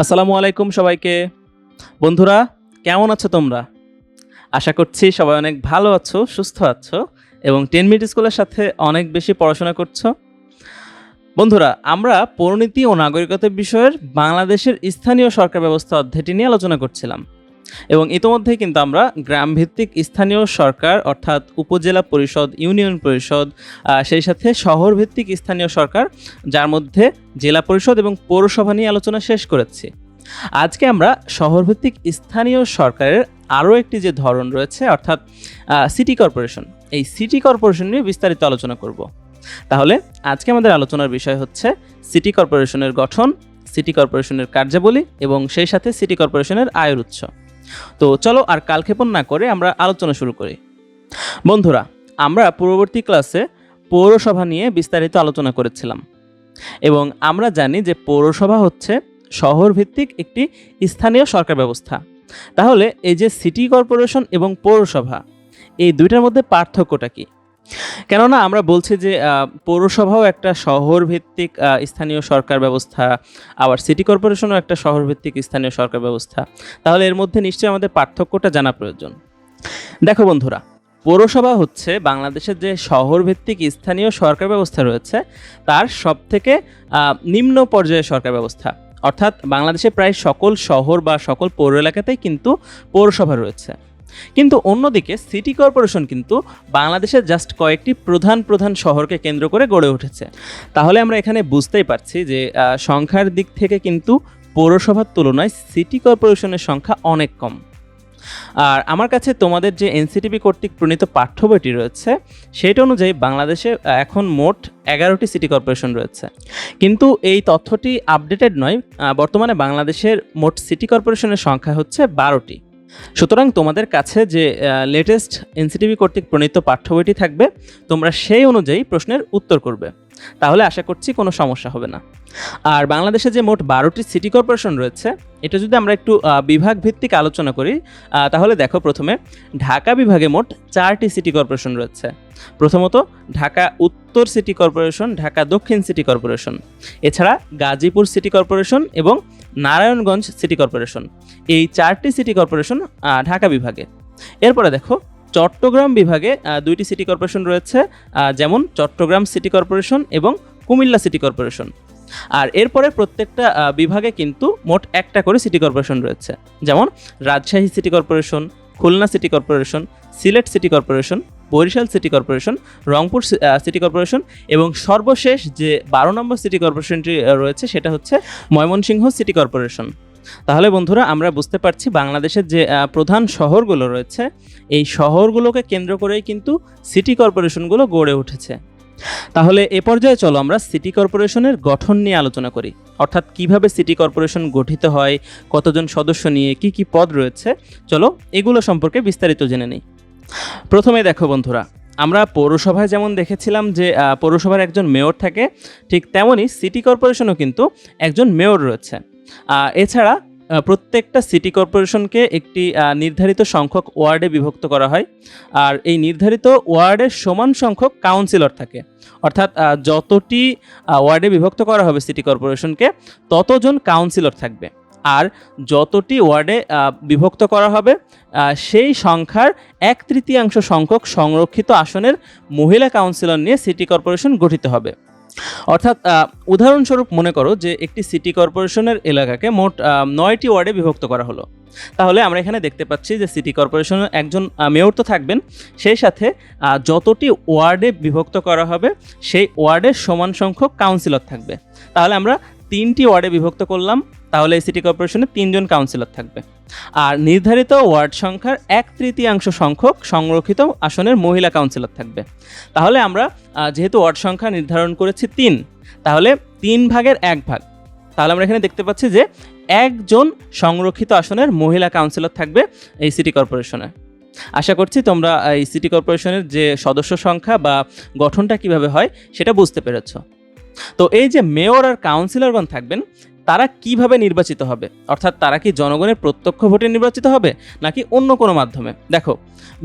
আসসালামু আলাইকুম সবাইকে। বন্ধুরা, কেমন আছো তোমরা? আশা করছি সবাই অনেক ভালো আছো, সুস্থ আছো এবং 10 মিনিট স্কুলের সাথে অনেক বেশি পড়াশোনা করছো। বন্ধুরা, আমরা পৌরনীতি ও নাগরিকতা বিষয়ের বাংলাদেশের স্থানীয় সরকার ব্যবস্থা অধ্যায়টি নিয়ে আলোচনা করছিলাম এবং ইতোমধ্যেই কিন্তু আমরা গ্রামভিত্তিক স্থানীয় সরকার অর্থাৎ উপজেলা পরিষদ, ইউনিয়ন পরিষদ, সেই সাথে শহরভিত্তিক স্থানীয় সরকার, যার মধ্যে জেলা পরিষদ এবং পৌরসভা নিয়ে আলোচনা শেষ করেছি। আজকে আমরা শহরভিত্তিক স্থানীয় সরকারের আরও একটি যে ধরন রয়েছে অর্থাৎ সিটি কর্পোরেশন, এই সিটি কর্পোরেশন নিয়ে বিস্তারিত আলোচনা করব। তাহলে আজকে আমাদের আলোচনার বিষয় হচ্ছে সিটি কর্পোরেশনের গঠন, সিটি কর্পোরেশনের কার্যাবলী এবং সেই সাথে সিটি কর্পোরেশনের আয়ের উৎস। তো চলো আর কালক্ষেপণ না করে আমরা আলোচনা শুরু করি। বন্ধুরা, আমরা পূর্ববর্তী ক্লাসে পৌরসভা নিয়ে বিস্তারিত আলোচনা করেছিলাম এবং আমরা জানি যে পৌরসভা হচ্ছে শহর ভিত্তিক একটি স্থানীয় সরকার ব্যবস্থা। তাহলে এই যে সিটি কর্পোরেশন এবং পৌরসভা, এই দুইটার মধ্যে পার্থক্যটা কি? কেননা আমরা বলছি যে পৌরসভাও একটা শহর ভিত্তিক স্থানীয় সরকার ব্যবস্থা, আবার সিটি কর্পোরেশনও একটা শহর ভিত্তিক স্থানীয় সরকার ব্যবস্থা। তাহলে এর মধ্যে নিশ্চয়ই আমাদের পার্থক্যটা জানা প্রয়োজন। দেখো বন্ধুরা, পৌরসভা হচ্ছে বাংলাদেশের যে শহর ভিত্তিক স্থানীয় সরকার ব্যবস্থা রয়েছে তার সবথেকে নিম্ন পর্যায়ের সরকার ব্যবস্থা। অর্থাৎ বাংলাদেশে প্রায় সকল শহর বা সকল পৌর এলাকাতেই কিন্তু পৌরসভা রয়েছে। কিন্তু অন্যদিকে সিটি কর্পোরেশন কিন্তু বাংলাদেশের জাস্ট কয়েকটি প্রধান প্রধান শহরকে কেন্দ্র করে গড়ে উঠেছে। তাহলে আমরা এখানে বুঝতেই পারছি যে সংখ্যার দিক থেকে কিন্তু পৌরসভার তুলনায় সিটি কর্পোরেশনের সংখ্যা অনেক কম। আর আমার কাছে তোমাদের যে এনসিটিবি কর্তৃক প্রণীত পাঠ্য বইটি রয়েছে সেটা অনুযায়ী বাংলাদেশে এখন মোট 11টি সিটি কর্পোরেশন রয়েছে। কিন্তু এই তথ্যটি আপডেটেড নয়, বর্তমানে বাংলাদেশের মোট সিটি কর্পোরেশনের সংখ্যা হচ্ছে 12টি। সুতরাং তোমাদের কাছে যে লেটেস্ট এনসিটিভি কর্তৃক প্রণীত পাঠ্য বইটি থাকবে, তোমরা সেই অনুযায়ী প্রশ্নের উত্তর করবে, তাহলে আশা করছি কোনো সমস্যা হবে না। আর বাংলাদেশে যে মোট 12টি সিটি কর্পোরেশন রয়েছে, এটা যদি আমরা একটু বিভাগ ভিত্তিক আলোচনা করি, তাহলে দেখো, প্রথমে ঢাকা বিভাগে মোট 4টি সিটি কর্পোরেশন রয়েছে। প্রথমত ঢাকা উত্তর সিটি কর্পোরেশন, ঢাকা দক্ষিণ সিটি কর্পোরেশন, এছাড়া গাজীপুর সিটি কর্পোরেশন এবং নারায়ণগঞ্জ সিটি কর্পোরেশন। এই 4টি সিটি কর্পোরেশন ঢাকা বিভাগে। এরপরে দেখো, চট্টগ্রাম বিভাগে 2টি সিটি কর্পোরেশন রয়েছে, যেমন চট্টগ্রাম সিটি কর্পোরেশন এবং কুমিল্লা সিটি কর্পোরেশন। আর এরপরে প্রত্যেকটা বিভাগে কিন্তু মোট একটা করে সিটি কর্পোরেশন রয়েছে, যেমন Rajshahi city corporation, Khulna city corporation, Sylhet city corporation, Barishal city corporation, Rangpur city corporation এবং সর্বশেষ যে 12 নম্বর সিটি কর্পোরেশনটি রয়েছে সেটা হচ্ছে ময়মনসিংহ সিটি কর্পোরেশন। তাহলে বন্ধুরা, আমরা বুঝতে পারছি বাংলাদেশের যে প্রধান শহরগুলো রয়েছে এই শহরগুলোকে কেন্দ্র করেই কিন্তু সিটি কর্পোরেশনগুলো গড়ে উঠেছে। তাহলে এ পর্যায়ে চলো আমরা সিটি কর্পোরেশনের গঠন নিয়ে আলোচনা করি, অর্থাৎ কিভাবে সিটি কর্পোরেশন গঠিত হয়, কতজন সদস্য নিয়ে কি কি পদ রয়েছে, চলো এগুলো সম্পর্কে বিস্তারিত জেনে নিই। প্রথমে দেখো বন্ধুরা, আমরা পৌরসভায় যেমন দেখেছিলাম যে পৌরসভার একজন মেয়র থাকে, ঠিক তেমনই সিটি কর্পোরেশনও কিন্তু একজন মেয়র রয়েছে। এছাড়া প্রত্যেকটা সিটি কর্পোরেশনকে একটি নির্ধারিত সংখ্যক ওয়ার্ডে বিভক্ত করা হয়, আর এই নির্ধারিত ওয়ার্ডের সমান সংখ্যক কাউন্সিলর থাকে। অর্থাৎ যতটি ওয়ার্ডে বিভক্ত করা হবে সিটি কর্পোরেশনকে, ততজন কাউন্সিলর থাকবে। আর যতটি ওয়ার্ডে বিভক্ত করা হবে সেই সংখ্যার 1/3 সংখ্যক সংরক্ষিত আসনের মহিলা কাউন্সিলর নিয়ে সিটি কর্পোরেশন গঠিত হবে। অর্থাৎ উদাহরণস্বরূপ মনে করো যে একটি সিটি কর্পোরেশনের এলাকাকে মোট 9টি ওয়ার্ডে বিভক্ত করা হলো। তাহলে আমরা এখানে দেখতে পাচ্ছি যে সিটি কর্পোরেশনের একজন মেয়র তো থাকবেন, সেই সাথে যতটি ওয়ার্ডে বিভক্ত করা হবে সেই ওয়ার্ডের সমান সংখ্যক কাউন্সিলর থাকবে। তাহলে আমরা 3টি ওয়ার্ডে বিভক্ত করলাম, তাহলে এই সিটি কর্পোরেশনে 3 জন কাউন্সিলর থাকবে। আর নির্ধারিত ওয়ার্ড সংখ্যার 1/3 সংখ্যক সংরক্ষিত আসনের মহিলা কাউন্সিলর থাকবে। তাহলে আমরা যেহেতু ওয়ার্ড সংখ্যা নির্ধারণ করেছি 3, তাহলে 3 ভাগের 1 ভাগ। তাহলে আমরা এখানে দেখতে পাচ্ছি যে একজন সংরক্ষিত আসনের মহিলা কাউন্সিলর থাকবে এই সিটি কর্পোরেশনে। আশা করছি তোমরা এই সিটি কর্পোরেশনের যে সদস্য সংখ্যা বা গঠনটা কিভাবে হয় সেটা বুঝতে পেরেছো। তো এই যে মেয়র আর কাউন্সিলরগণ থাকবেন, তারা কিভাবে নির্বাচিত হবে, অর্থাৎ তারা কি জনগণের প্রত্যক্ষ ভোটে নির্বাচিত হবে নাকি অন্য কোনো মাধ্যমে? দেখো,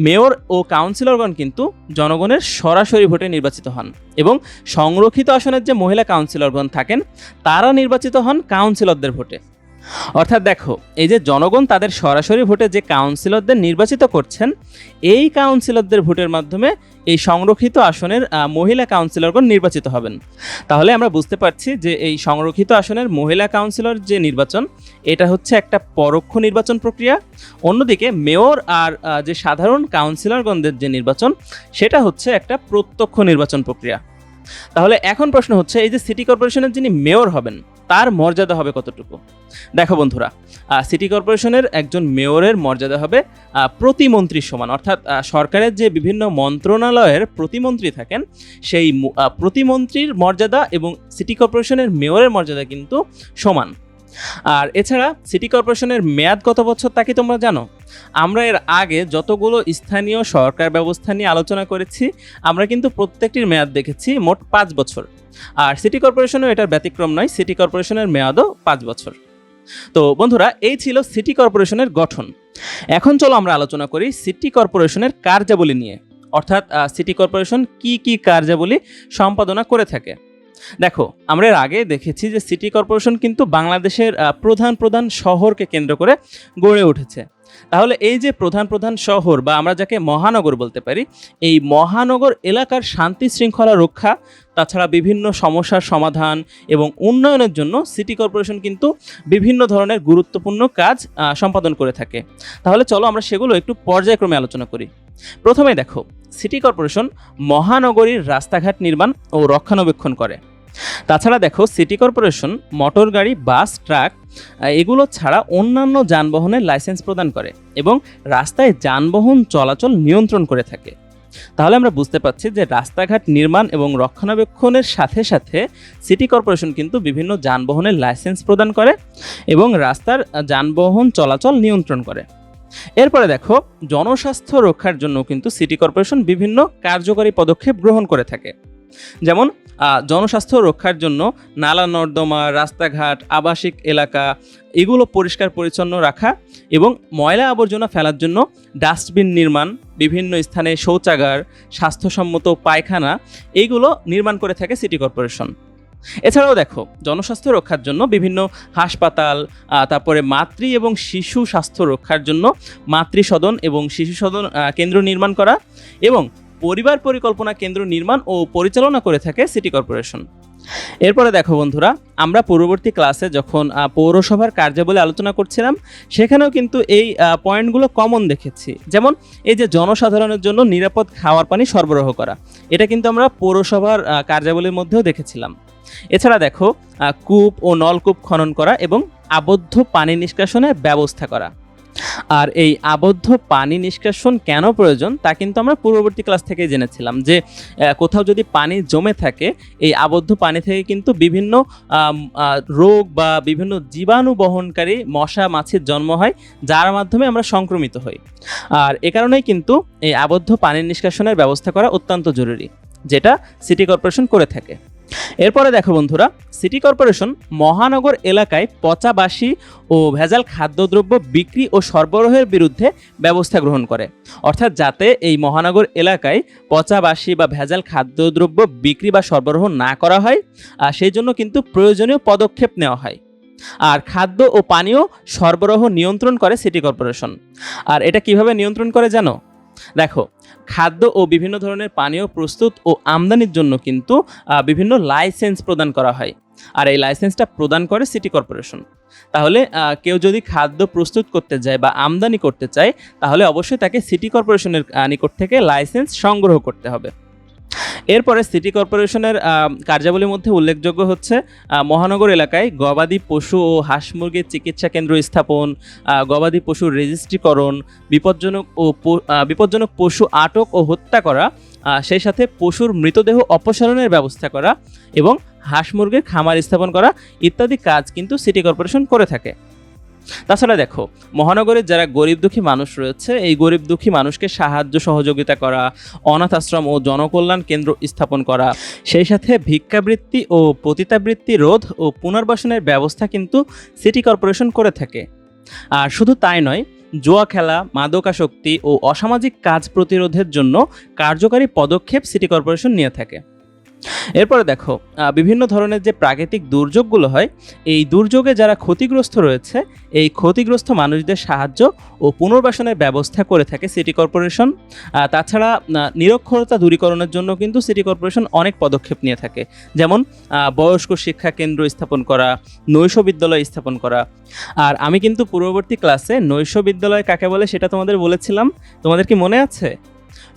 মেয়র ও কাউন্সিলরগণ কিন্তু জনগণের সরাসরি ভোটে নির্বাচিত হন এবং সংরক্ষিত আসনের যে মহিলা কাউন্সিলরগণ থাকেন তারা নির্বাচিত হন কাউন্সিলরদের ভোটে। অর্থাৎ দেখো, এই যে জনগণ তাদের সরাসরি ভোটে যে কাউন্সিলরদের নির্বাচিত করছেন, এই কাউন্সিলরদের ভোটের মাধ্যমে এই সংরক্ষিত আসনের মহিলা কাউন্সিলরগণ নির্বাচিত হবেন। তাহলে আমরা বুঝতে পারছি যে এই সংরক্ষিত আসনের মহিলা কাউন্সিলর যে নির্বাচন, এটা হচ্ছে একটা পরোক্ষ নির্বাচন প্রক্রিয়া। অন্যদিকে মেয়র আর যে সাধারণ কাউন্সিলরগণদের যে নির্বাচন, সেটা হচ্ছে একটা প্রত্যক্ষ নির্বাচন প্রক্রিয়া। তাহলে এখন প্রশ্ন হচ্ছে, এই যে সিটি কর্পোরেশনের যিনি মেয়র হবেন, তার মর্যাদা হবে কতটুকু? দেখো বন্ধুরা, সিটি কর্পোরেশনের একজন মেয়রের মর্যাদা হবে প্রতিমন্ত্রীর সমান। অর্থাৎ সরকারের যে বিভিন্ন মন্ত্রণালয়ের প্রতিমন্ত্রী থাকেন, সেই প্রতিমন্ত্রীর মর্যাদা এবং সিটি কর্পোরেশনের মেয়রের মর্যাদা কিন্তু সমান। আর এছাড়া সিটি কর্পোরেশনের মেয়াদ কত বছর তা কি তোমরা জানো? আমরা এর আগে যতগুলো স্থানীয় সরকার ব্যবস্থা নিয়ে আলোচনা করেছি, আমরা কিন্তু প্রত্যেকটির মেয়াদ দেখেছি মোট 5 বছর। আর সিটি কর্পোরেশনও এটার ব্যতিক্রম নয়, সিটি কর্পোরেশনের মেয়াদও 5 বছর। তো বন্ধুরা, এই ছিল সিটি কর্পোরেশনের গঠন। এখন চলো আমরা আলোচনা করি সিটি কর্পোরেশনের কার্যাবলী নিয়ে, অর্থাৎ সিটি কর্পোরেশন কি কি কার্যাবলী সম্পাদনা করে থাকে। দেখো, আমরা এর আগে দেখেছি যে সিটি কর্পোরেশন কিন্তু বাংলাদেশের প্রধান প্রধান শহরকে কেন্দ্র করে গড়ে উঠেছে। তাহলে এই যে প্রধান প্রধান শহর বা আমরা যাকে মহানগর বলতে পারি, এই মহানগর এলাকার শান্তি শৃঙ্খলা রক্ষা, তাছাড়া বিভিন্ন সমস্যার সমাধান এবং উন্নয়নের জন্য সিটি কর্পোরেশন কিন্তু বিভিন্ন ধরনের গুরুত্বপূর্ণ কাজ সম্পাদন করে থাকে। তাহলে চলো আমরা সেগুলো একটু পর্যায়ক্রমে আলোচনা করি। প্রথমে দেখো, সিটি কর্পোরেশন মহানগরীর রাস্তাঘাট নির্মাণ ও রক্ষণাবেক্ষণ করে। তাছাড়া দেখো, সিটি কর্পোরেশন মোটর গাড়ি, বাস, ট্রাক এগুলো ছাড়া অন্যান্য যানবাহনের লাইসেন্স প্রদান করে এবং রাস্তায় যানবাহন চলাচল নিয়ন্ত্রণ করে থাকে। তাহলে আমরা বুঝতে পারছি যে রাস্তাঘাট নির্মাণ এবং রক্ষণাবেক্ষণের সাথে সাথে সিটি কর্পোরেশন কিন্তু বিভিন্ন যানবাহনের লাইসেন্স প্রদান করে এবং রাস্তার যানবাহন চলাচল নিয়ন্ত্রণ করে। এরপরে দেখো, জনস্বাস্থ্য রক্ষার জন্য কিন্তু সিটি কর্পোরেশন বিভিন্ন কার্যকরী পদক্ষেপ গ্রহণ করে থাকে। যেমন জনস্বাস্থ্য রক্ষার জন্য নালা নর্দমা, রাস্তাঘাট, আবাসিক এলাকা এগুলো পরিষ্কার পরিচ্ছন্ন রাখা এবং ময়লা আবর্জনা ফেলার জন্য ডাস্টবিন নির্মাণ, বিভিন্ন স্থানে শৌচাগার, স্বাস্থ্যসম্মত পায়খানা এইগুলো নির্মাণ করে থাকে সিটি কর্পোরেশন। এছাড়াও দেখো, জনস্বাস্থ্য রক্ষার জন্য বিভিন্ন হাসপাতাল, তারপরে মাতৃ এবং শিশু স্বাস্থ্য রক্ষার জন্য মাতৃসদন এবং শিশু সদন কেন্দ্র নির্মাণ করা এবং পরিবার পরিকল্পনা কেন্দ্র নির্মাণ ও পরিচালনা করে থাকে সিটি কর্পোরেশন। এরপরে দেখো বন্ধুরা, আমরা পূর্ববর্তী ক্লাসে যখন পৌরসভার কার্যাবলী আলোচনা করছিলাম, সেখানেও কিন্তু এই পয়েন্টগুলো কমন দেখেছি। যেমন এই যে জনসাধারণের জন্য নিরাপদ খাওয়ার পানি সরবরাহ করা, এটা কিন্তু আমরা পৌরসভার কার্যাবলীর মধ্যেও দেখেছিলাম। এছাড়া দেখো, কূপ ও নলকূপ খনন করা এবং আবদ্ধ পানি নিষ্কাশনের ব্যবস্থা করা। আর এই আবদ্ধ পানি নিষ্কাশন কেন প্রয়োজন তা কিন্তু আমরা পূর্ববর্তী ক্লাস থেকে জেনেছিলাম যে কোথাও যদি পানি জমে থাকে, এই আবদ্ধ পানি থেকে কিন্তু বিভিন্ন রোগ বা বিভিন্ন জীবাণু বহনকারী মশা মাছির জন্ম হয়, যার মাধ্যমে আমরা সংক্রমিত হই। আর এ কারণেই কিন্তু এই আবদ্ধ পানি নিষ্কাশনের ব্যবস্থা করা অত্যন্ত জরুরি, যেটা সিটি কর্পোরেশন করে থাকে। এরপরে দেখো বন্ধুরা, সিটি কর্পোরেশন মহানগর এলাকায় পচা বাসি ও ভেজাল খাদ্যদ্রব্য বিক্রি ও সরবরাহের বিরুদ্ধে ব্যবস্থা গ্রহণ করে। অর্থাৎ যাতে এই মহানগর এলাকায় পচা বাসি বা ভেজাল খাদ্যদ্রব্য বিক্রি বা সরবরাহ না করা হয়, সেই জন্য কিন্তু প্রয়োজনীয় পদক্ষেপ নেওয়া হয়। আর খাদ্য ও পানীয় সরবরাহ নিয়ন্ত্রণ করে সিটি কর্পোরেশন। আর এটা কিভাবে নিয়ন্ত্রণ করে জানো? দেখো, খাদ্য ও বিভিন্ন ধরনের পানীয় প্রস্তুত ও আমদানির জন্য কিন্তু বিভিন্ন লাইসেন্স প্রদান করা হয়, আর এই লাইসেন্সটা প্রদান করে সিটি কর্পোরেশন। তাহলে কেউ যদি খাদ্য প্রস্তুত করতে যায় বা আমদানি করতে চায়, তাহলে অবশ্যই তাকে সিটি কর্পোরেশনের নিকট থেকে লাইসেন্স সংগ্রহ করতে হবে। এরপরে সিটি কর্পোরেশনের কার্যাবলীর মধ্যে উল্লেখযোগ্য হচ্ছে মহানগর এলাকায় গবাদি পশু ও হাঁস মুরগির চিকিৎসা কেন্দ্র স্থাপন, গবাদি পশুর রেজিস্ট্রিকরণ, বিপজ্জনক পশু আটক ও হত্যা করা, সেই সাথে পশুর মৃতদেহ অপসারণের ব্যবস্থা করা এবং হাঁস মুরগির খামার স্থাপন করা ইত্যাদি কাজ কিন্তু সিটি কর্পোরেশন করে থাকে। তাছাড়া দেখো, মহানগরের যারা গরিব দুঃখী মানুষ রয়েছে, এই গরিব দুঃখী মানুষকে সাহায্য সহযোগিতা করা, অনাথ আশ্রম ও জনকল্যাণ কেন্দ্র স্থাপন করা, সেই সাথে ভিক্ষাবৃত্তি ও পতিতাবৃত্তি রোধ ও পুনর্বাসনের ব্যবস্থা কিন্তু সিটি কর্পোরেশন করে থাকে। আর শুধু তাই নয়, জুয়া খেলা, মাদকাসক্তি ও অসামাজিক কাজ প্রতিরোধের জন্য কার্যকারী পদক্ষেপ সিটি কর্পোরেশন নিয়ে থাকে। এরপরে দেখো, বিভিন্ন ধরনের যে প্রাকৃতিক দুর্যোগগুলো হয়, এই দুর্যোগে যারা ক্ষতিগ্রস্ত রয়েছে, এই ক্ষতিগ্রস্ত মানুষদের সাহায্য ও পুনর্বাসনের ব্যবস্থা করে থাকে সিটি কর্পোরেশন। তাছাড়া নিরক্ষরতা দূরীকরণের জন্য কিন্তু সিটি কর্পোরেশন অনেক পদক্ষেপ নিয়ে থাকে, যেমন বয়স্ক শিক্ষা কেন্দ্র স্থাপন করা, নৈশ বিদ্যালয় স্থাপন করা। আর আমি কিন্তু পূর্ববর্তী ক্লাসে নৈশ বিদ্যালয় কাকে বলে সেটা তোমাদের বলেছিলাম, তোমাদের কি মনে আছে?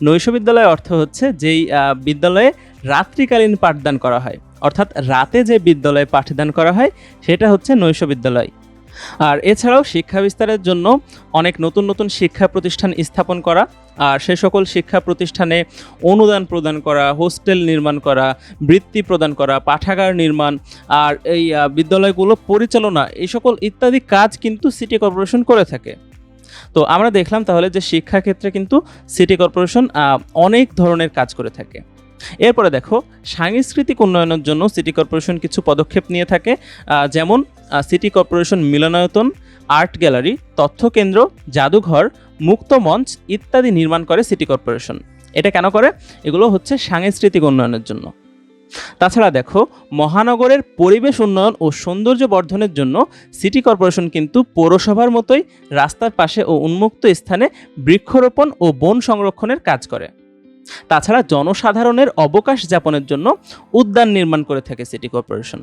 নৈশ বিদ্যালয় অর্থ হচ্ছে যেই বিদ্যালয়ে রাত্রিকালীন পাঠদান করা হয়, অর্থাৎ রাতে যে বিদ্যালয়ে পাঠদান করা হয় সেটা হচ্ছে নৈশ বিদ্যালয়। আর এছাড়াও শিক্ষা বিস্তারের জন্য অনেক নতুন নতুন শিক্ষা প্রতিষ্ঠান স্থাপন করা, আর সে সকল শিক্ষা প্রতিষ্ঠানে অনুদান প্রদান করা, হোস্টেল নির্মাণ করা, বৃত্তি প্রদান করা, পাঠাগার নির্মাণ, আর এই বিদ্যালয়গুলো পরিচালনা, এই সকল ইত্যাদি কাজ কিন্তু সিটি কর্পোরেশন করে থাকে। তো আমরা দেখলাম তাহলে যে শিক্ষাক্ষেত্রে কিন্তু সিটি কর্পোরেশন অনেক ধরনের কাজ করে থাকে। এরপরে দেখো, সাংস্কৃতিক উন্নয়নের জন্য সিটি কর্পোরেশন কিছু পদক্ষেপ নিয়ে থাকে, যেমন সিটি কর্পোরেশন মিলনায়তন, আর্ট গ্যালারি, তথ্য কেন্দ্র, জাদুঘর, মুক্ত মঞ্চ ইত্যাদি নির্মাণ করে সিটি কর্পোরেশন। এটা কেন করে? এগুলো হচ্ছে সাংস্কৃতিক উন্নয়নের জন্য। তাছাড়া দেখো, মহানগরের পরিবেশ উন্নয়ন ও সৌন্দর্য বর্ধনের জন্য সিটি কর্পোরেশন কিন্তু পৌরসভার মতোই রাস্তার পাশে ও উন্মুক্ত স্থানে বৃক্ষরোপণ ও বন সংরক্ষণের কাজ করে। তাছাড়া জনসাধারণের অবকাশ যাপনের জন্য উদ্যান নির্মাণ করে থাকে সিটি কর্পোরেশন।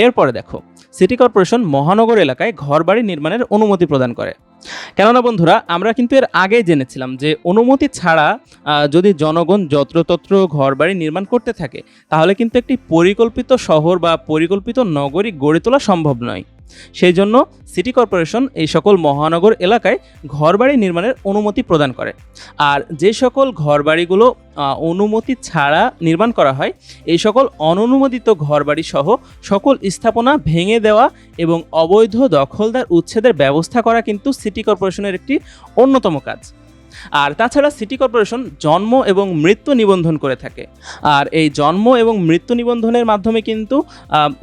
এরপরে দেখো, সিটি কর্পোরেশন মহানগর এলাকায় ঘরবাড়ি নির্মাণের অনুমতি প্রদান করে। কেননা বন্ধুরা, আমরা কিন্তু এর আগেই জেনেছিলাম যে অনুমতি ছাড়া যদি জনগণ যত্রতত্র ঘরবাড়ি নির্মাণ করতে থাকে, তাহলে কিন্তু একটি পরিকল্পিত শহর বা পরিকল্পিত নগরী গড়ে তোলা সম্ভব নয়। সেই জন্য সিটি কর্পোরেশন এই সকল মহানগর এলাকায় ঘরবাড়ি নির্মাণের অনুমতি প্রদান করে। আর যে সকল ঘরবাড়িগুলো অনুমতি ছাড়া নির্মাণ করা হয়, এই সকল অননুমোদিত ঘরবাড়ি সহ সকল স্থাপনা ভেঙে দেওয়া এবং অবৈধ দখলদার উচ্ছেদের ব্যবস্থা করা কিন্তু সিটি কর্পোরেশনের একটি অন্যতম কাজ। আর তাছাড়া সিটি কর্পোরেশন জন্ম এবং মৃত্যু নিবন্ধন করে থাকে। আর এই জন্ম এবং মৃত্যু নিবন্ধনের মাধ্যমে কিন্তু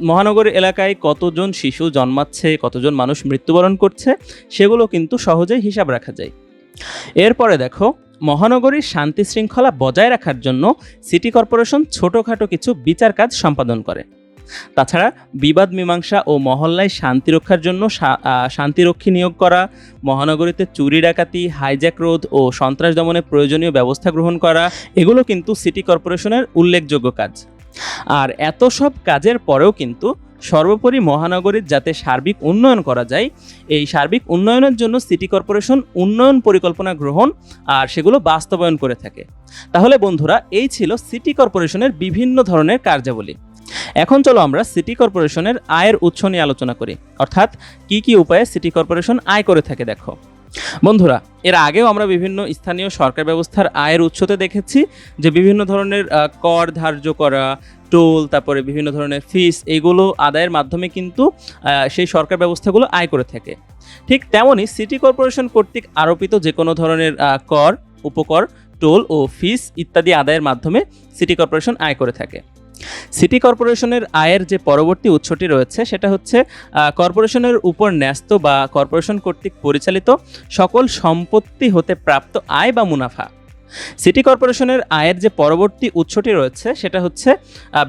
মহানগর এলাকায় কতজন শিশু জন্মাচ্ছে, কতজন মানুষ মৃত্যুবরণ করছে, সেগুলো কিন্তু সহজেই হিসাব রাখা যায়। এরপরে দেখো, মহানগরীর শান্তি শৃঙ্খলা বজায় রাখার জন্য সিটি কর্পোরেশন ছোটোখাটো কিছু বিচার কাজ সম্পাদন করে। তাছাড়া বিবাদ মীমাংসা ও মহল্লায় শান্তি রক্ষার জন্য শান্তিরক্ষী নিয়োগ করা, মহানগরীতে চুরি ডাকাতি, হাইজ্যাক রোধ ও সন্ত্রাস দমনে প্রয়োজনীয় ব্যবস্থা গ্রহণ করা, এগুলো কিন্তু সিটি কর্পোরেশনের উল্লেখযোগ্য কাজ। আর এত সব কাজের পরেও কিন্তু সর্বোপরি মহানগরীর যাতে সার্বিক উন্নয়ন করা যায়, এই সার্বিক উন্নয়নের জন্য সিটি কর্পোরেশন উন্নয়ন পরিকল্পনা গ্রহণ আর সেগুলো বাস্তবায়ন করে থাকে। তাহলে বন্ধুরা, এই ছিল সিটি কর্পোরেশনের বিভিন্ন ধরনের কার্যাবলী। এখন চলো আমরা সিটি কর্পোরেশনের আয়ের উৎস নিয়ে আলোচনা করি, অর্থাৎ কি কি উপায়ে সিটি কর্পোরেশন আয় করে থাকে। দেখো বন্ধুরা, এর আগেও আমরা বিভিন্ন স্থানীয় সরকার ব্যবস্থার আয়ের উৎসতে দেখেছি যে বিভিন্ন ধরনের কর ধার্য করা, টোল, তারপরে বিভিন্ন ধরনের ফিস, এগুলো আদায়ের মাধ্যমে কিন্তু সেই সরকার ব্যবস্থাগুলো আয় করে থাকে। ঠিক তেমনই সিটি কর্পোরেশন কর্তৃক আরোপিত যে কোনো ধরনের কর, উপকর, টোল ও ফিস ইত্যাদি আদায়ের মাধ্যমে সিটি কর্পোরেশন আয় করে থাকে। সিটি কর্পোরেশনের আয়ের যে পরবর্তী উৎসটি রয়েছে সেটা হচ্ছে কর্পোরেশনের উপর ন্যস্ত বা কর্পোরেশন কর্তৃক পরিচালিত সকল সম্পত্তি হতে প্রাপ্ত আয় বা মুনাফা। সিটি কর্পোরেশনের আয়ের যে পরবর্তী উৎসটি রয়েছে সেটা হচ্ছে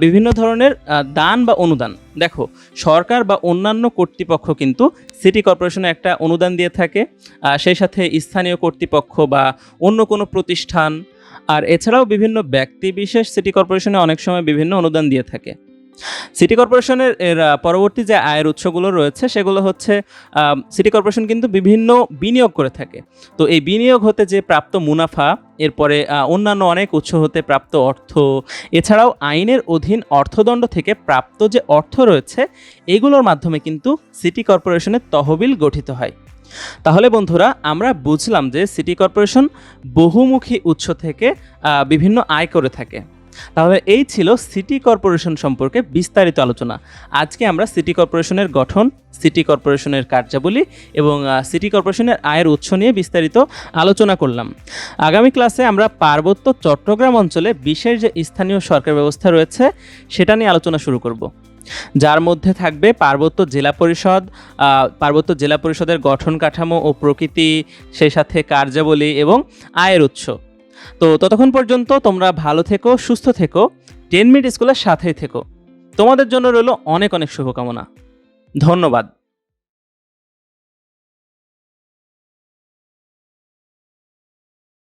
বিভিন্ন ধরনের দান বা অনুদান। দেখো, সরকার বা অন্যান্য কর্তৃপক্ষ কিন্তু সিটি কর্পোরেশনে একটা অনুদান দিয়ে থাকে, সেই সাথে স্থানীয় কর্তৃপক্ষ বা অন্য কোনো প্রতিষ্ঠান, আর এছাড়াও বিভিন্ন ব্যক্তি বিশেষ সিটি কর্পোরেশনে অনেক সময় বিভিন্ন অনুদান দিয়ে থাকে। সিটি কর্পোরেশনের এর পরবর্তী যে আয়ের উৎসগুলো রয়েছে সেগুলো হচ্ছে সিটি কর্পোরেশন কিন্তু বিভিন্ন বিনিয়োগ করে থাকে। তো এই বিনিয়োগ হতে যে প্রাপ্ত মুনাফা, এরপরে অন্যান্য অনেক উৎস হতে প্রাপ্ত অর্থ, এছাড়াও আইনের অধীন অর্থদণ্ড থেকে প্রাপ্ত যে অর্থ রয়েছে, এগুলোর মাধ্যমে কিন্তু সিটি কর্পোরেশনের তহবিল গঠিত হয়। তাহলে বন্ধুরা, আমরা বুঝলাম যে সিটি কর্পোরেশন বহুমুখী উৎস থেকে বিভিন্ন আয় করে থাকে। তাহলে এই ছিল সিটি কর্পোরেশন সম্পর্কে বিস্তারিত আলোচনা। আজকে আমরা সিটি কর্পোরেশনের গঠন, সিটি কর্পোরেশনের কার্যাবলী এবং সিটি কর্পোরেশনের আয়ের উৎস নিয়ে বিস্তারিত আলোচনা করলাম। আগামী ক্লাসে আমরা পার্বত্য চট্টগ্রাম অঞ্চলে বিশেষ যে স্থানীয় সরকার ব্যবস্থা রয়েছে সেটা নিয়ে আলোচনা শুরু করব, যার মধ্যে থাকবে পার্বত্য জেলা পরিষদ, পার্বত্য জেলা পরিষদের গঠন কাঠামো ও প্রকৃতি, সেই সাথে কার্যাবলী এবং আয়ের উৎস। তো ততক্ষণ পর্যন্ত তোমরা ভালো থেকো, সুস্থ থেকো। 10 মিনিট স্কুলের সাথেই থেকো। তোমাদের জন্য রইল অনেক অনেক শুভকামনা। ধন্যবাদ।